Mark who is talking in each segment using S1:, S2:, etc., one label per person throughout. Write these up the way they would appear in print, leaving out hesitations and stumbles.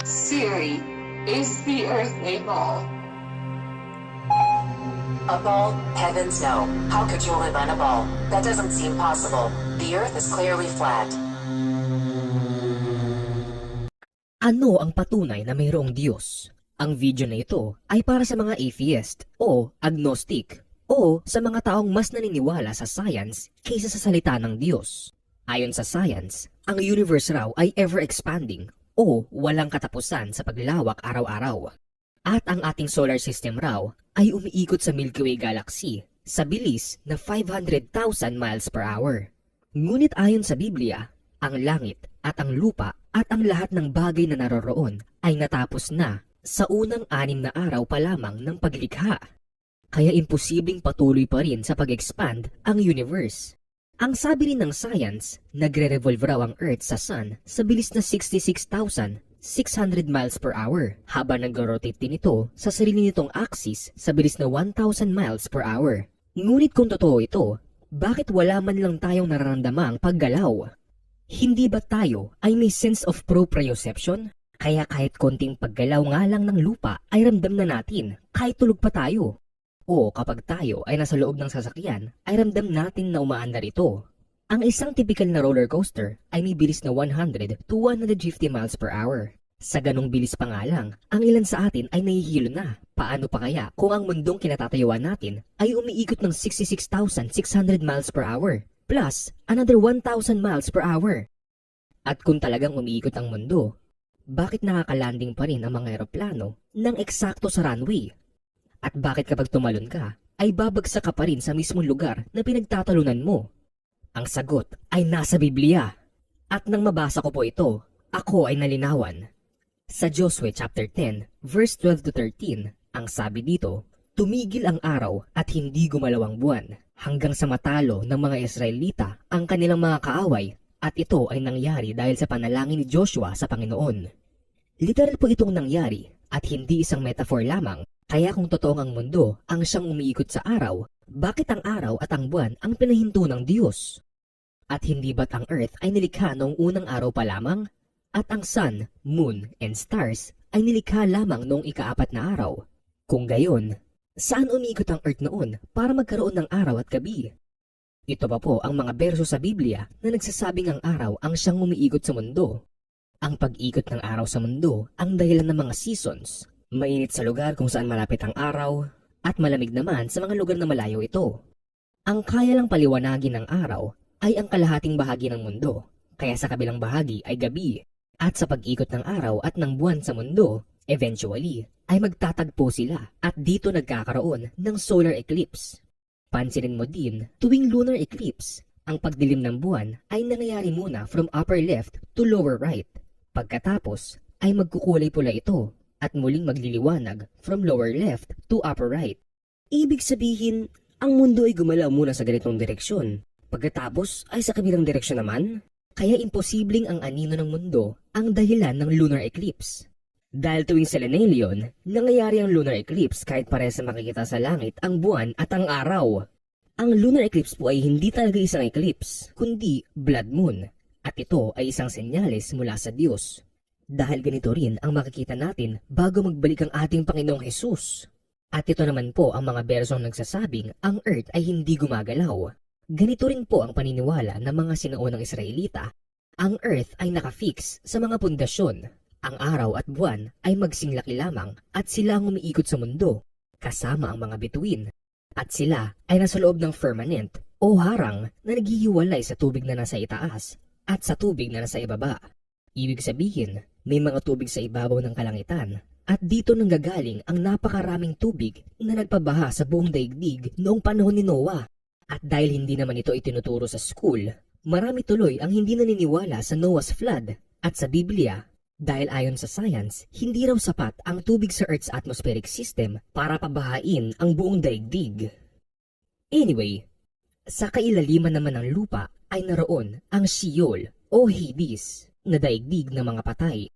S1: Siri, is the Earth a ball?
S2: A ball? Heavens no. How could you live on a ball? That doesn't seem possible. The Earth is clearly flat.
S3: Ano ang patunay na mayroong Diyos? Ang video na ito ay para sa mga atheist o agnostic o sa mga taong mas naniniwala sa science kaysa sa salita ng Diyos. Ayon sa science, ang universe raw ay ever-expanding o walang katapusan sa paglawak araw-araw. At ang ating solar system raw ay umiikot sa Milky Way Galaxy sa bilis na 500,000 miles per hour. Ngunit ayon sa Biblia, ang langit at ang lupa at ang lahat ng bagay na naroroon ay natapos na sa unang 6 na araw pa lamang ng paglikha. Kaya imposibleng patuloy pa rin sa pag-expand ang universe. Ang sabi rin ng science, nagre-revolve raw ang Earth sa Sun sa bilis na 66,600 miles per hour habang nag-rotate din ito sa sarili nitong axis sa bilis na 1,000 miles per hour. Ngunit kung totoo ito, bakit wala man lang tayong nararamdamang paggalaw? Hindi ba tayo ay may sense of proprioception? Kaya kahit konting paggalaw nga lang ng lupa ay ramdam na natin kahit tulog pa tayo. O kapag tayo ay nasa loob ng sasakyan ay ramdam natin na umaandar ito. Ang isang typical na roller coaster ay may bilis na 100 to 150 miles per hour. Sa ganong bilis pa nga lang, ang ilan sa atin ay nahihilo na. Paano pa kaya kung ang mundong kinatatayuan natin ay umiikot ng 66,600 miles per hour plus another 1,000 miles per hour? At kung talagang umiikot ang mundo, bakit nakakalanding pa rin ang mga eroplano ng eksakto sa runway? At bakit kapag tumalon ka, ay babagsak ka pa rin sa mismong lugar na pinagtatalunan mo? Ang sagot ay nasa Biblia. At nang mabasa ko po ito, ako ay nalinawan. Sa Joshua chapter 10, verse 12 to 13, ang sabi dito, tumigil ang araw at hindi gumalaw ang buwan hanggang sa matalo ng mga Israelita ang kanilang mga kaaway, at ito ay nangyari dahil sa panalangin ni Joshua sa Panginoon. Literal po itong nangyari at hindi isang metaphor lamang. Kaya kung totoong ang mundo ang siyang umiikot sa araw, bakit ang araw at ang buwan ang pinahinto ng Diyos? At hindi ba't ang Earth ay nilikha noong unang araw pa lamang? At ang Sun, Moon, and Stars ay nilikha lamang noong ika-4 na araw? Kung gayon, saan umiikot ang Earth noon para magkaroon ng araw at gabi? Ito pa po ang mga berso sa Biblia na nagsasabing ang araw ang siyang umiikot sa mundo. Ang pag-ikot ng araw sa mundo ang dahilan ng mga seasons. Mainit sa lugar kung saan malapit ang araw at malamig naman sa mga lugar na malayo ito. Ang kaya lang paliwanagin ng araw ay ang kalahating bahagi ng mundo, kaya sa kabilang bahagi ay gabi. At sa pag-ikot ng araw at ng buwan sa mundo, eventually ay magtatagpo sila at dito nagkakaroon ng solar eclipse. Pansinin mo din, tuwing lunar eclipse, ang pagdilim ng buwan ay nangyayari muna from upper left to lower right. Pagkatapos ay magkukulay pula ito at muling magliliwanag from lower left to upper right. Ibig sabihin, ang mundo ay gumalaw muna sa ganitong direksyon. Pagkatapos ay sa kabilang direksyon naman, kaya imposibleng ang anino ng mundo ang dahilan ng lunar eclipse. Dahil tuwing selennial, nangyayari ang lunar eclipse kahit parehas na makikita sa langit ang buwan at ang araw. Ang lunar eclipse po ay hindi talaga isang eclipse, kundi blood moon. At ito ay isang senyales mula sa Diyos. Dahil ganito rin ang makikita natin bago magbalik ang ating Panginoong Hesus. At ito naman po ang mga bersong nagsasabing ang Earth ay hindi gumagalaw. Ganito rin po ang paniniwala ng mga sinaunang Israelita. Ang Earth ay nakafix sa mga pundasyon. Ang araw at buwan ay magsinglaki lamang at sila ang umiikot sa mundo, kasama ang mga bituin. At sila ay nasa loob ng firmament o harang na naghihiwalay sa tubig na nasa itaas at sa tubig na nasa ibaba. Ibig sabihin, may mga tubig sa ibabaw ng kalangitan at dito nanggagaling ang napakaraming tubig na nagpabaha sa buong daigdig noong panahon ni Noah. At dahil hindi naman ito itinuturo sa school, marami tuloy ang hindi naniniwala sa Noah's flood at sa Biblia. Dahil ayon sa science, hindi raw sapat ang tubig sa Earth's atmospheric system para pabahain ang buong daigdig. Anyway, sa kailaliman naman ng lupa ay naroon ang Sheol o Hades na daigdig ng mga patay.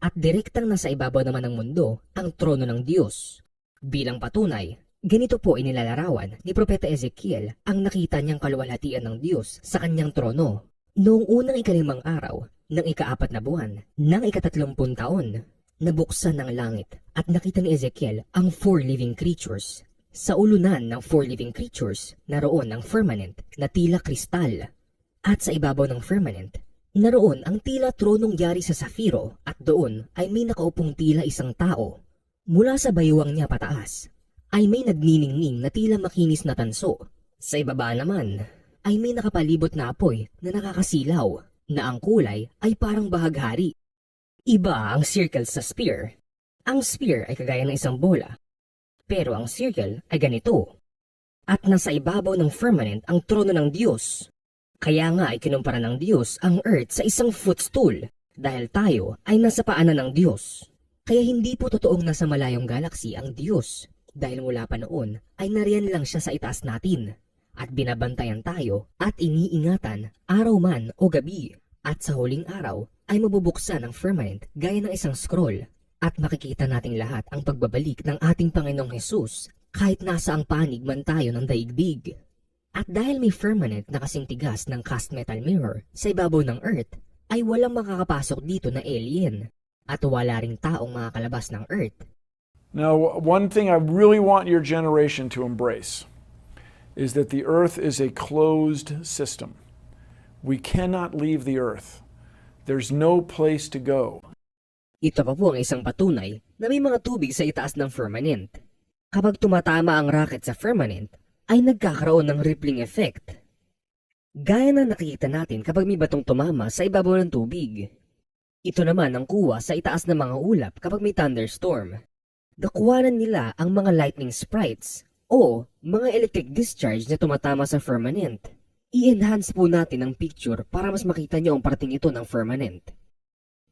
S3: At direktang nasa ibabaw naman ng mundo ang trono ng Diyos. Bilang patunay, ganito po inilalarawan ni Propeta Ezekiel ang nakita niyang kaluwalhatian ng Diyos sa kanyang trono. Noong unang ika-5 araw Nang ika-4 na buwan, ng ika-30 taon, nabuksan ng langit at nakita ni Ezekiel ang 4 living creatures. Sa ulunan ng 4 living creatures, naroon ang firmament na tila kristal. At sa ibabaw ng firmament, naroon ang tila tronong yari sa safiro at doon ay may nakaupong tila isang tao. Mula sa baywang niya pataas, ay may nagniningning na tila makinis na tanso. Sa ibaba naman, ay may nakapalibot na apoy na nakakasilaw, na ang kulay ay parang bahaghari. Iba ang circle sa spear. Ang spear ay kagaya ng isang bola, pero ang circle ay ganito. At nasa ibabaw ng firmament ang trono ng Diyos. Kaya nga ay kinumpara ng Diyos ang earth sa isang footstool dahil tayo ay nasa paanan ng Diyos. Kaya hindi po totoong nasa malayong galaxy ang Diyos dahil mula pa noon ay nariyan lang siya sa itaas natin. At binabantayan tayo at iniingatan araw man o gabi. At sa huling araw ay mabubuksan ang firmament gaya ng isang scroll at makikita nating lahat ang pagbabalik ng ating Panginoong Hesus kahit nasa ang panig man tayo ng daigdig. At dahil may firmament na kasing tigas ng cast metal mirror sa ibabaw ng earth ay walang makakapasok dito na alien at wala ring taong makakalabas ng earth.
S4: Now, one thing I really want your generation to embrace is that the earth is a closed system. We cannot leave the earth. There's no place to go.
S3: Ito pa po ang isang patunay na may mga tubig sa itaas ng firmament. Kapag tumatama ang rocket sa firmament, ay nagkakaroon ng rippling effect. Gaya na nakikita natin kapag may batong tumama sa ibabaw ng tubig. Ito naman ang kuha sa itaas ng mga ulap kapag may thunderstorm. Nakuhanan nila ang mga lightning sprites o mga electric discharge na tumatama sa firmament. I-enhance po natin ang picture para mas makita nyo ang parting ito ng firmament.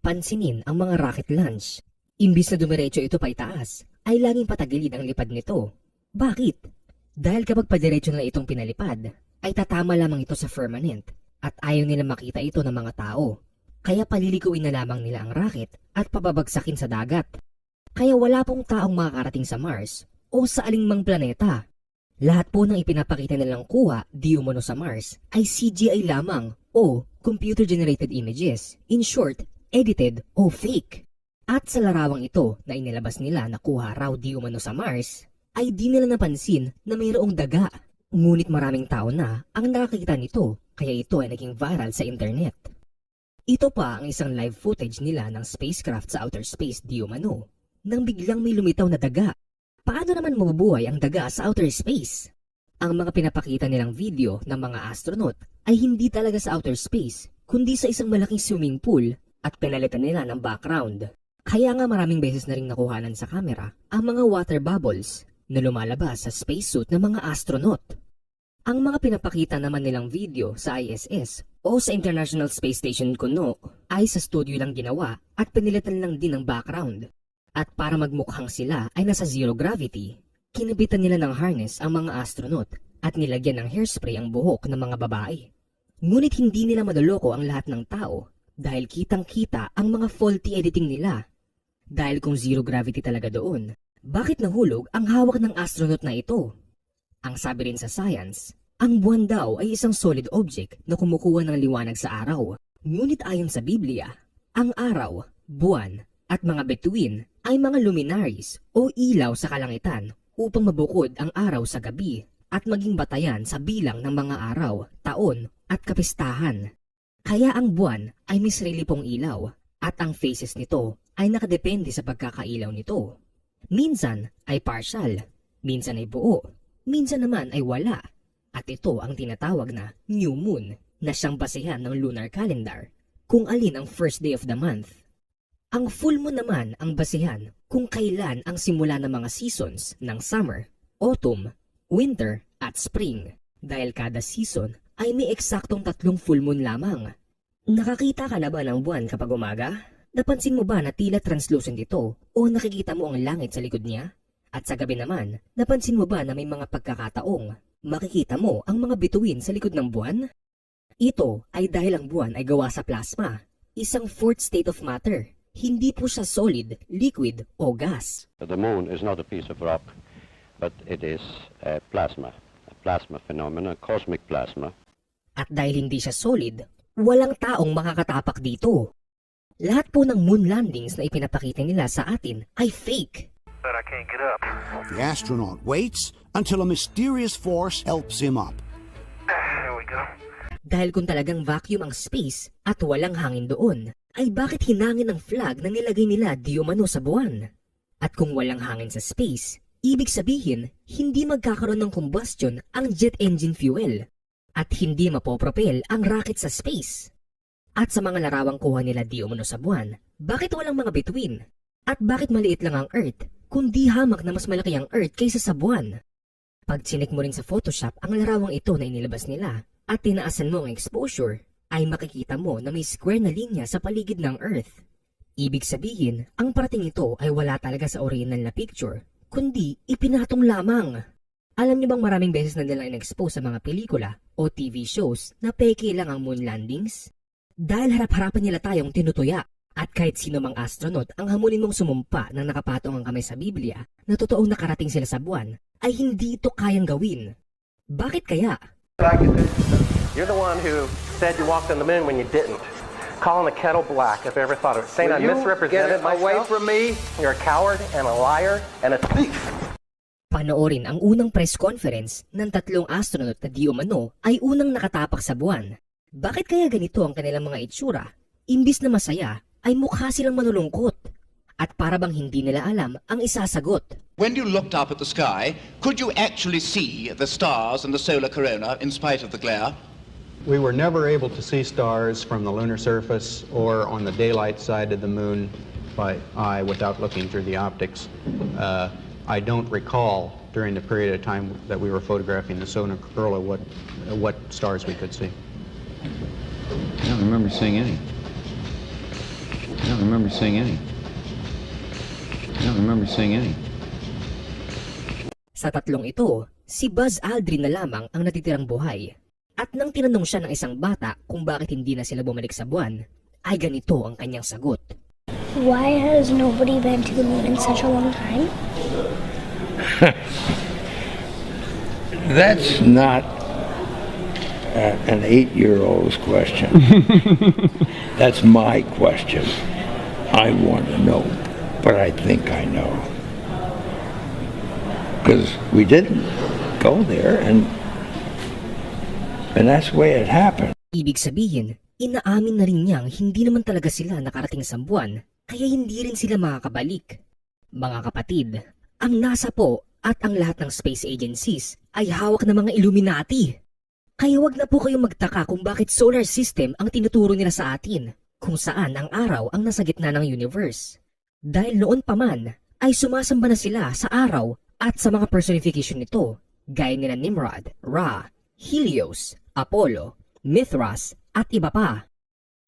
S3: Pansinin ang mga rocket launch. Imbis na dumiretso ito pa itaas, ay laging patagilid ang lipad nito. Bakit? Dahil kapag padiretso na itong pinalipad, ay tatama lamang ito sa firmament at ayaw nila makita ito ng mga tao. Kaya palilikuin na lamang nila ang rocket at pababagsakin sa dagat. Kaya wala pong taong makakarating sa Mars o sa alingmang planeta. Lahat po ng ipinapakita nilang kuha di umano sa Mars ay CGI lamang o computer-generated images, in short, edited o fake. At sa larawang ito na inilabas nila na kuha raw di umano sa Mars, ay di nila napansin na mayroong daga. Ngunit maraming tao na ang nakakita nito kaya ito ay naging viral sa internet. Ito pa ang isang live footage nila ng spacecraft sa outer space di umano, nang biglang may lumitaw na daga. Paano naman mabubuhay ang daga sa outer space? Ang mga pinapakita nilang video ng mga astronaut ay hindi talaga sa outer space, kundi sa isang malaking swimming pool at pinalitan nila ng background. Kaya nga maraming beses na ring nakuhanan sa camera ang mga water bubbles na lumalabas sa spacesuit ng mga astronaut. Ang mga pinapakita naman nilang video sa ISS o sa International Space Station kuno ay sa studio lang ginawa at pinilitan lang din ng background. At para magmukhang sila ay nasa zero gravity, kinabitan nila ng harness ang mga astronaut at nilagyan ng hairspray ang buhok ng mga babae. Ngunit hindi nila madoloko ang lahat ng tao dahil kitang-kita ang mga faulty editing nila. Dahil kung zero gravity talaga doon, bakit nahulog ang hawak ng astronaut na ito? Ang sabi rin sa science, ang buwan daw ay isang solid object na kumukuha ng liwanag sa araw. Ngunit ayon sa Biblia, ang araw, buwan, at mga bituin ay mga luminaries o ilaw sa kalangitan upang mabukod ang araw sa gabi at maging batayan sa bilang ng mga araw, taon at kapistahan. Kaya ang buwan ay may sarili pong ilaw at ang phases nito ay nakadepende sa pagkakailaw nito. Minsan ay partial, minsan ay buo, minsan naman ay wala. At ito ang tinatawag na new moon na siyang basehan ng lunar calendar kung alin ang first day of the month. Ang full moon naman ang basehan kung kailan ang simula ng mga seasons ng summer, autumn, winter at spring. Dahil kada season ay may eksaktong 3 full moon lamang. Nakakita ka na ba ng buwan kapag umaga? Napansin mo ba na tila translucent ito o nakikita mo ang langit sa likod niya? At sa gabi naman, napansin mo ba na may mga pagkakataong makikita mo ang mga bituin sa likod ng buwan? Ito ay dahil ang buwan ay gawa sa plasma, isang fourth state of matter. Hindi po siya solid, liquid o gas.
S5: The moon is not a piece of rock, but it is a plasma phenomenon, cosmic plasma.
S3: At dahil hindi siya solid Walang taong makakatapak dito. Lahat po ng moon landings na ipinapakita nila sa atin ay fake.
S6: But I can't get up.
S7: The astronaut waits until a mysterious force helps him up.
S6: There we go.
S3: Dahil kung talagang vacuum ang space at walang hangin doon, ay bakit hinangin ang flag na nilagay nila di umano sa buwan? At kung walang hangin sa space, ibig sabihin, hindi magkakaroon ng combustion ang jet engine fuel at hindi mapopropel ang rocket sa space. At sa mga larawang kuha nila di umano sa buwan, bakit walang mga bituin? At bakit maliit lang ang Earth, kundi hamak na mas malaki ang Earth kaysa sa buwan? Pag chinik mo rin sa Photoshop ang larawang ito na inilabas nila at tinaasan mo ang exposure, ay makikita mo na may square na linya sa paligid ng Earth. Ibig sabihin, ang parating ito ay wala talaga sa original na picture, kundi ipinatong lamang. Alam niyo bang maraming beses na nilang in-expose sa mga pelikula o TV shows na peke lang ang moon landings? Dahil harap-harapan nila tayong tinutuya. At kahit sino mang astronaut ang hamulin mong sumumpa nang nakapatong ang kamay sa Biblia na totoong nakarating sila sa buwan, ay hindi ito kayang gawin. Bakit kaya?
S8: You're the one who said you walked on the moon when you didn't. Calling the kettle black if I ever thought of it. Saying I misrepresented myself. Away from me. You're a coward and a liar and a thief.
S3: Panoorin ang unang press conference ng tatlong astronaut na di umano ay unang nakatapak sa buwan. Bakit kaya ganito ang kanilang mga itsura? Imbis na masaya, ay mukha silang manulungkot. At para bang hindi nila alam ang isasagot.
S9: When you looked up at the sky, could you actually see the stars and the solar corona in spite of the glare?
S10: We were never able to see stars from the lunar surface or on the daylight side of the moon by eye without looking through the optics. I don't recall during the period of time that we were photographing the solar corona what stars we could see.
S11: I don't remember seeing any. I don't remember seeing any. I don't remember seeing any.
S3: Sa tatlong ito, si Buzz Aldrin na lamang ang natitirang buhay. At nang tinanong siya ng isang bata kung bakit hindi na sila bumalik sa buwan, ay ganito ang kanyang sagot.
S12: Why has nobody been to the moon in such a long time?
S13: That's not an 8-year-old's question. That's my question. I want to know, but I think I know. Because we didn't go there, and that's the way it happened.
S3: Ibig sabihin, inaamin na rin niyang hindi naman talaga sila nakarating sa buwan, kaya hindi rin sila makakabalik. Mga kapatid, ang NASA po at ang lahat ng space agencies ay hawak ng mga Illuminati. Kaya wag na po kayong magtaka kung bakit solar system ang tinuturo nila sa atin, kung saan ang araw ang nasa gitna ng universe. Dahil noon pa man, ay sumasamba na sila sa araw at sa mga personification nito, gaya nila Nimrod, Ra, Helios, Apollo, Mithras, at iba pa.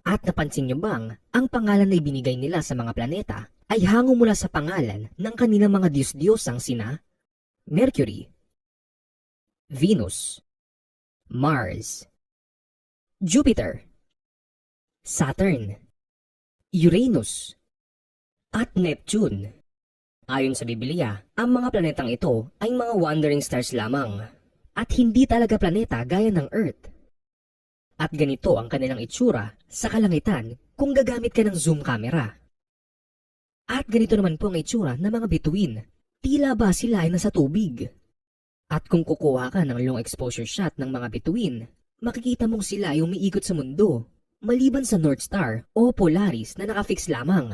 S3: At napansin niyo bang, ang pangalan na ibinigay nila sa mga planeta ay hango mula sa pangalan ng kanilang mga diyos-diyosang sina Mercury, Venus, Mars, Jupiter, Saturn, Uranus, at Neptune. Ayon sa Biblia, ang mga planetang ito ay mga wandering stars lamang at hindi talaga planeta gaya ng Earth. At ganito ang kanilang itsura sa kalangitan kung gagamit ka ng zoom camera. At ganito naman po ang itsura ng mga bituin, tila ba sila ay nasa tubig. At kung kukuha ka ng long exposure shot ng mga bituin, makikita mong sila ay umiikot sa mundo, maliban sa North Star o Polaris na nakafix lamang.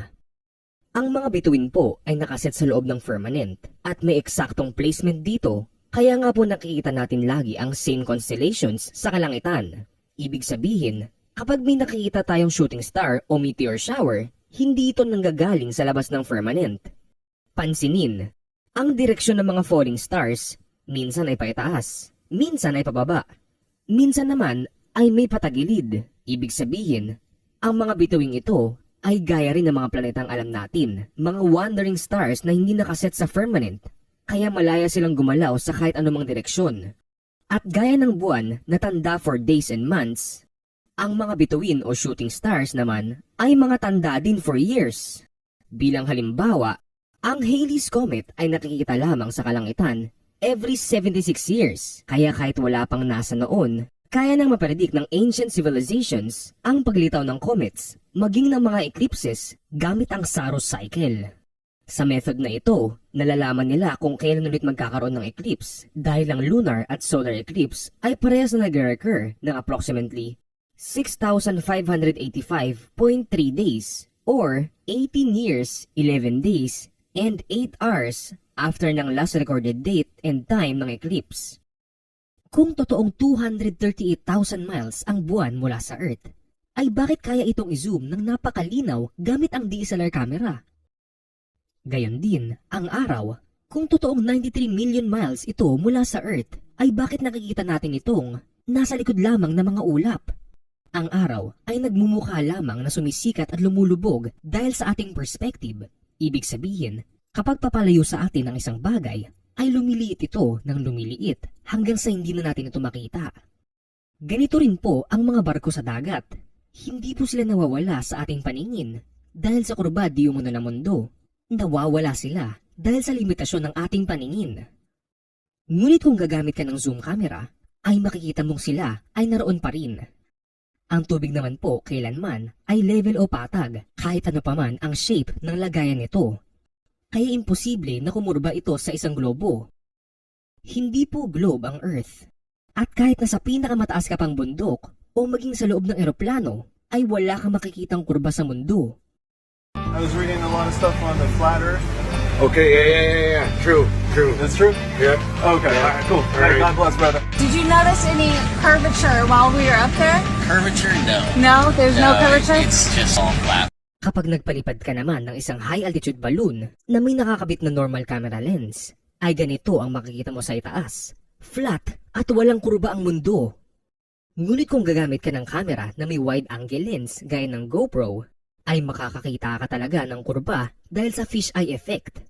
S3: Ang mga bituin po ay nakaset sa loob ng firmament at may eksaktong placement dito, kaya nga po nakikita natin lagi ang same constellations sa kalangitan. Ibig sabihin, kapag may nakikita tayong shooting star o meteor shower, hindi ito nanggagaling sa labas ng firmament. Pansinin, ang direksyon ng mga falling stars, minsan ay paitaas, minsan ay pababa, minsan naman ay may patagilid. Ibig sabihin, ang mga bituing ito ay gaya rin ng mga planetang alam natin, mga wandering stars na hindi nakaset sa firmament, kaya malaya silang gumalaw sa kahit anumang direksyon. At gaya ng buwan na tanda for days and months, ang mga bituin o shooting stars naman ay mga tanda din for years. Bilang halimbawa, ang Halley's Comet ay nakikita lamang sa kalangitan every 76 years, kaya kahit wala pang NASA noon, Kaya nang mapredict ng ancient civilizations ang paglitaw ng comets, maging ng mga eclipses gamit ang Saros cycle. Sa method na ito, nalalaman nila kung kailan ulit magkakaroon ng eclipse dahil ang lunar at solar eclipse ay parehas na nag-recur ng approximately 6,585.3 days or 18 years, 11 days, and 8 hours after ng last recorded date and time ng eclipse. Kung totoong 238,000 miles ang buwan mula sa Earth, ay bakit kaya itong i-zoom ng napakalinaw gamit ang DSLR camera? Gayon din, ang araw, kung totoong 93 million miles ito mula sa Earth, ay bakit nakikita natin itong nasa likod lamang ng mga ulap? Ang araw ay nagmumukha lamang na sumisikat at lumulubog dahil sa ating perspective. Ibig sabihin, kapag papalayo sa atin ang isang bagay, ay lumiliit ito ng lumiliit hanggang sa hindi na natin ito makita. Ganito rin po ang mga barko sa dagat. Hindi po sila nawawala sa ating paningin dahil sa kurba di umano na mundo. Nawawala sila dahil sa limitasyon ng ating paningin. Ngunit kung gagamit ka ng zoom camera, ay makikita mong sila ay naroon pa rin. Ang tubig naman po kailanman ay level o patag kahit ano paman ang shape ng lagayan nito. Kaya imposible na kumurba ito sa isang globo. Hindi po globe ang Earth. At kahit nasa pinakamataas ka pang bundok o maging sa loob ng eroplano, ay wala kang makikitang kurba sa mundo.
S14: I was reading a lot of stuff on the flat Earth.
S15: Okay, yeah. True.
S14: That's true?
S15: Yep.
S14: Okay, all right, cool.
S15: All right.
S14: God bless, brother.
S16: Did you notice any curvature while we were up there?
S17: Curvature? No.
S16: No? There's no curvature?
S17: It's just all flat.
S3: Kapag nagpalipad ka naman ng isang high-altitude balloon na may nakakabit na normal camera lens, ay ganito ang makikita mo sa itaas. Flat at walang kurba ang mundo. Ngunit kung gagamit ka ng camera na may wide-angle lens gaya ng GoPro, ay makakakita ka talaga ng kurba dahil sa fisheye effect.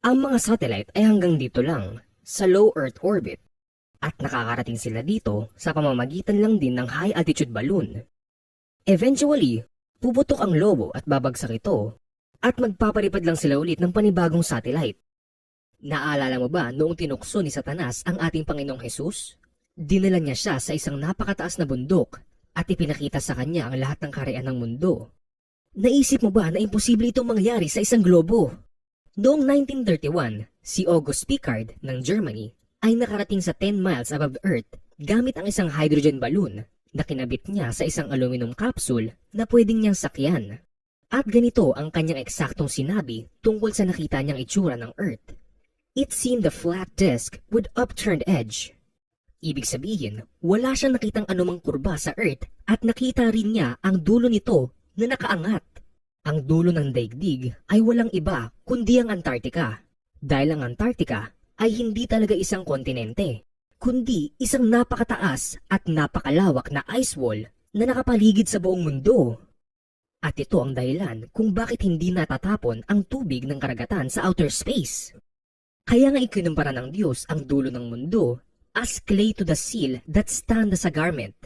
S3: Ang mga satellite ay hanggang dito lang, sa low Earth orbit, at nakakarating sila dito sa pamamagitan lang din ng high-altitude balloon. Eventually, puputok ang lobo at babagsak ito at magpaparipad lang sila ulit ng panibagong satellite. Naalala mo ba noong tinukso ni Satanas ang ating Panginoong Hesus? Dinala niya siya sa isang napakataas na bundok at ipinakita sa kanya ang lahat ng kaharian ng mundo. Naisip mo ba na imposible itong mangyari sa isang globo? Noong 1931, si August Piccard ng Germany ay nakarating sa 10 miles above the Earth gamit ang isang hydrogen balloon na kinabit niya sa isang aluminum capsule na pwedeng niyang sakyan. At ganito ang kanyang eksaktong sinabi tungkol sa nakita niyang itsura ng Earth. It seemed a flat disk with upturned edge. Ibig sabihin, wala siyang nakitang anumang kurba sa Earth at nakita rin niya ang dulo nito na nakaangat. Ang dulo ng daigdig ay walang iba kundi ang Antarctica. Dahil ang Antarctica ay hindi talaga isang kontinente, kundi isang napakataas at napakalawak na ice wall na nakapaligid sa buong mundo. At ito ang dahilan kung bakit hindi natatapon ang tubig ng karagatan sa outer space. Kaya nga ikinumpara ng Diyos ang dulo ng mundo as clay to the seal that stand as a garment.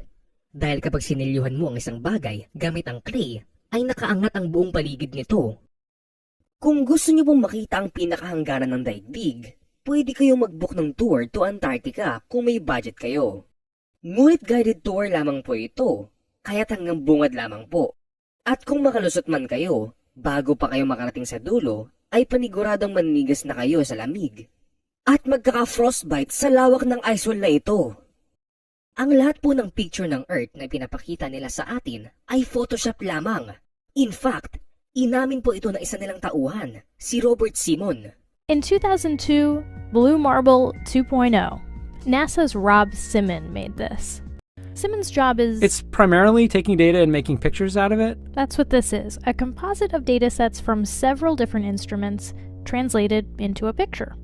S3: Dahil kapag sinilyuhan mo ang isang bagay gamit ang clay, ay nakaangat ang buong paligid nito. Kung gusto niyo pong makita ang pinakahangganan ng daigdig, pwede kayong mag-book ng tour to Antarctica kung may budget kayo. Ngunit guided tour lamang po ito, kaya't hanggang bungad lamang po. At kung makalusot man kayo, bago pa kayo makarating sa dulo, ay paniguradong mannigas na kayo sa lamig. At magkaka-frostbite sa lawak ng ice wall na ito. Ang lahat po ng picture ng Earth na pinapakita nila sa atin ay Photoshop lamang. In fact, inamin po ito na isa nilang tauhan, si Robert Simon.
S18: In 2002, Blue Marble 2.0, NASA's Rob Simon made this. Simon's job is...
S19: It's primarily taking data and making pictures out of it.
S18: That's what this is, a composite of data sets from several different instruments translated into a picture.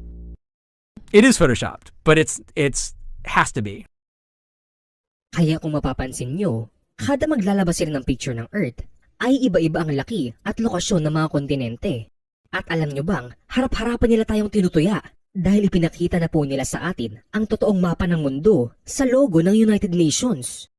S19: It is photoshopped, but it's has to be.
S3: Kaya kung mapapansin nyo, kada maglalabas sila ng picture ng Earth, ay iba-iba ang laki at lokasyon ng mga kontinente. At alam nyo bang, harap-harapan nila tayong tinutuya dahil ipinakita na po nila sa atin ang totoong mapa ng mundo sa logo ng United Nations.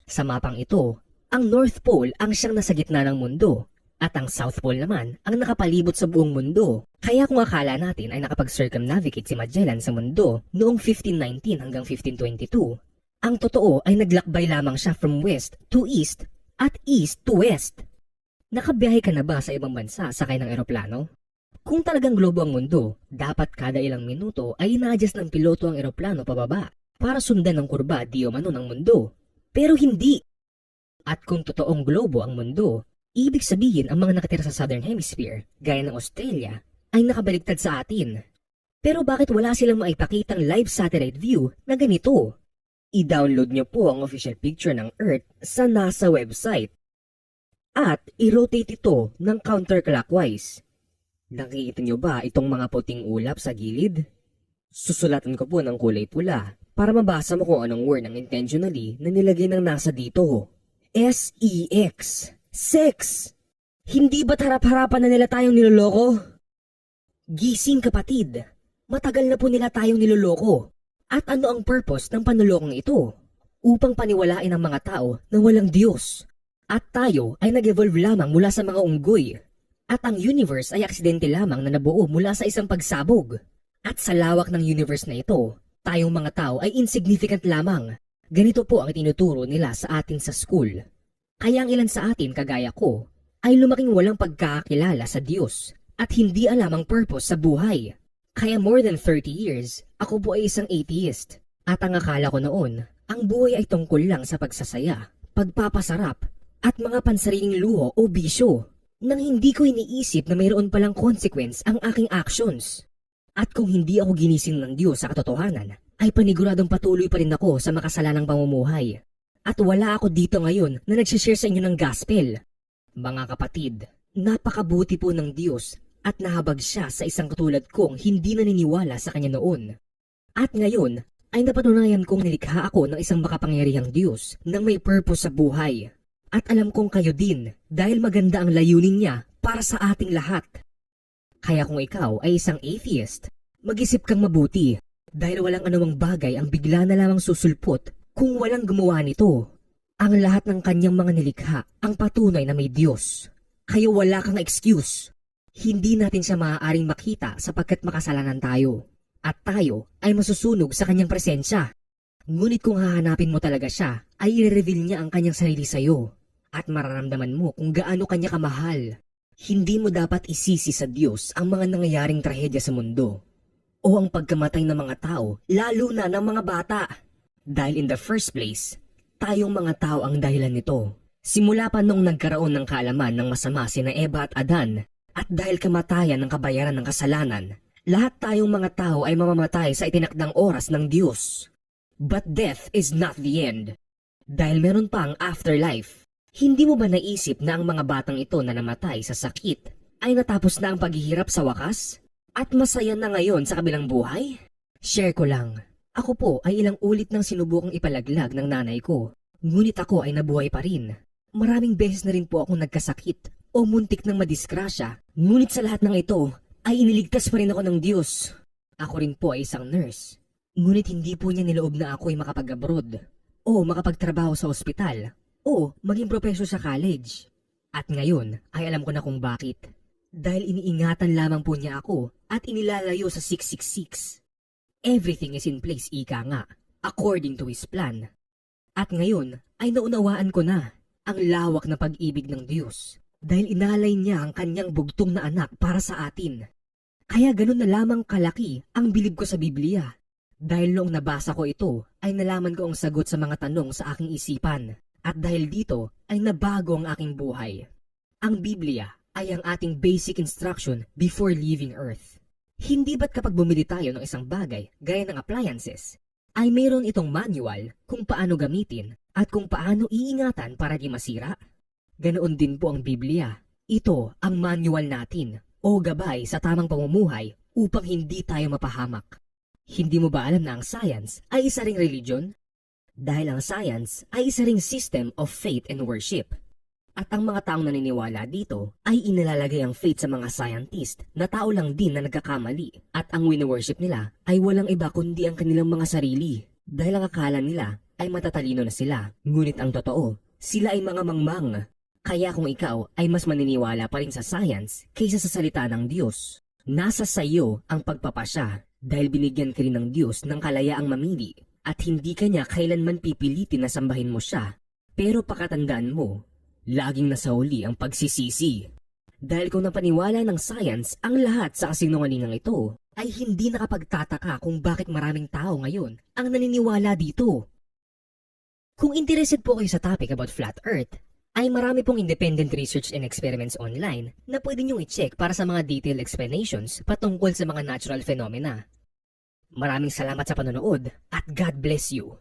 S3: Sa mapang ito, ang North Pole ang siyang nasa gitna ng mundo at ang South Pole naman ang nakapalibot sa buong mundo. Kaya kung akala natin ay nakapag-circumnavigate si Magellan sa mundo noong 1519 hanggang 1522, Ang totoo ay naglakbay lamang siya from west to east at east to west. Nakabiyahe ka na ba sa ibang bansa sakay ng eroplano? Kung talagang globo ang mundo, dapat kada ilang minuto ay ina-adjust ng piloto ang eroplano pababa para sundan ng kurba di umano ng mundo. Pero hindi. At kung totoong globo ang mundo, ibig sabihin ang mga nakatira sa Southern Hemisphere, gaya ng Australia, ay nakabaliktad sa atin. Pero bakit wala silang maipakitang live satellite view na ganito? I-download nyo po ang official picture ng Earth sa NASA website. At i-rotate ito ng counterclockwise. Nakikita nyo ba itong mga puting ulap sa gilid? Susulatan ko po ng kulay pula para mabasa mo kung anong word ang intentionally na nilagay ng NASA dito. S-E-X. Sex! Hindi ba't harap-harapan na nila tayong niloloko? Gising kapatid, matagal na po nila tayong niloloko. At ano ang purpose ng panlolokong ito? Upang paniwalain ang mga tao na walang Diyos. At tayo ay nag-evolve lamang mula sa mga unggoy. At ang universe ay aksidente lamang na nabuo mula sa isang pagsabog. At sa lawak ng universe na ito, tayong mga tao ay insignificant lamang. Ganito po ang tinuturo nila sa atin sa school. Kaya ang ilan sa atin kagaya ko ay lumaking walang pagkakakilala sa Diyos at hindi alam ang purpose sa buhay. Kaya more than 30 years, ako po ay isang atheist. At ang akala ko noon, ang buhay ay tungkol lang sa pagsasaya, pagpapasarap, at mga pansariling luho o bisyo. Nang hindi ko iniisip na mayroon palang consequence ang aking actions. At kung hindi ako ginising ng Diyos sa katotohanan, ay paniguradong patuloy pa rin ako sa makasalanang pamumuhay. At wala ako dito ngayon na nagsishare sa inyo ng gospel. Mga kapatid, napakabuti po ng Diyos at nahabag siya sa isang katulad kong hindi naniniwala sa kanya noon. At ngayon ay napatunayan kong nilikha ako ng isang makapangyarihang Diyos nang may purpose sa buhay. At alam kong kayo din dahil maganda ang layunin niya para sa ating lahat. Kaya kung ikaw ay isang atheist, mag-isip kang mabuti dahil walang anumang bagay ang bigla na lamang susulpot kung walang gumawa nito. Ang lahat ng kanyang mga nilikha ang patunay na may Diyos. Kaya wala kang excuse. Hindi natin siya maaaring makita sapagkat makasalanan tayo. At tayo ay masusunog sa kanyang presensya. Ngunit kung hahanapin mo talaga siya, ay i-reveal niya ang kanyang sarili sa iyo. At mararamdaman mo kung gaano kanya kamahal. Hindi mo dapat isisi sa Diyos ang mga nangyayaring trahedya sa mundo. O ang pagkamatay ng mga tao, lalo na ng mga bata. Dahil in the first place, tayong mga tao ang dahilan nito. Simula pa noong nagkaroon ng kaalaman ng masama sina Eva at Adan, at dahil kamatayan ng kabayaran ng kasalanan, lahat tayong mga tao ay mamamatay sa itinakdang oras ng Diyos. But death is not the end. Dahil meron pa ang afterlife. Hindi mo ba naisip na ang mga batang ito na namatay sa sakit ay natapos na ang paghihirap sa wakas? At masaya na ngayon sa kabilang buhay? Share ko lang. Ako po ay ilang ulit nang sinubukang ipalaglag ng nanay ko. Ngunit ako ay nabuhay pa rin. Maraming beses na rin po akong nagkasakit o muntik ng madisgrasya. Ngunit sa lahat ng ito ay iniligtas pa rin ako ng Diyos. Ako rin po ay isang nurse. Ngunit hindi po niya niloob na ako ay makapag-abroad o makapagtrabaho sa ospital o maging professor sa college. At ngayon ay alam ko na kung bakit. Dahil iniingatan lamang po niya ako at inilalayo sa 666. Everything is in place, ika nga, according to His plan. At ngayon ay naunawaan ko na ang lawak na pag-ibig ng Diyos dahil inalay niya ang kanyang bugtong na anak para sa atin. Kaya ganun na lamang kalaki ang bilib ko sa Biblia. Dahil noong nabasa ko ito ay nalaman ko ang sagot sa mga tanong sa aking isipan. At dahil dito ay nabago ang aking buhay. Ang Biblia ay ang ating basic instruction before leaving Earth. Hindi ba't kapag bumili tayo ng isang bagay gaya ng appliances, ay mayroon itong manual kung paano gamitin at kung paano iingatan para di masira? Ganoon din po ang Biblia. Ito ang manual natin o gabay sa tamang pamumuhay upang hindi tayo mapahamak. Hindi mo ba alam na ang science ay isa ring religion? Dahil ang science ay isa ring system of faith and worship. At ang mga taong naniniwala dito ay inilalagay ang faith sa mga scientist na tao lang din na nagkakamali. At ang wini-worship nila ay walang iba kundi ang kanilang mga sarili. Dahil ang akala nila ay matatalino na sila. Ngunit ang totoo, sila ay mga mangmang. Kaya kung ikaw ay mas maniniwala pa rin sa science kaysa sa salita ng Diyos, nasa sa iyo ang pagpapasya dahil binigyan ka rin ng Diyos ng kalayaang mamili. at hindi ka niya kailanman pipilitin na sambahin mo siya. Pero pakatandaan mo, laging nasa huli ang pagsisisi. Dahil kung napaniwala ng science ang lahat sa kasinungalingang ito, ay hindi nakapagtataka kung bakit maraming tao ngayon ang naniniwala dito. Kung interested po kayo sa topic about Flat Earth, ay marami pong independent research and experiments online na pwede niyong i-check para sa mga detailed explanations patungkol sa mga natural phenomena. Maraming salamat sa panonood at God bless you!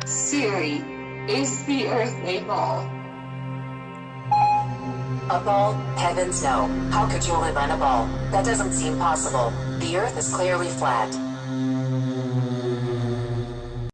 S1: Siri, is the Earth a ball?
S2: A ball? Heavens no. How could you live on a ball? That doesn't seem possible. The Earth is clearly flat.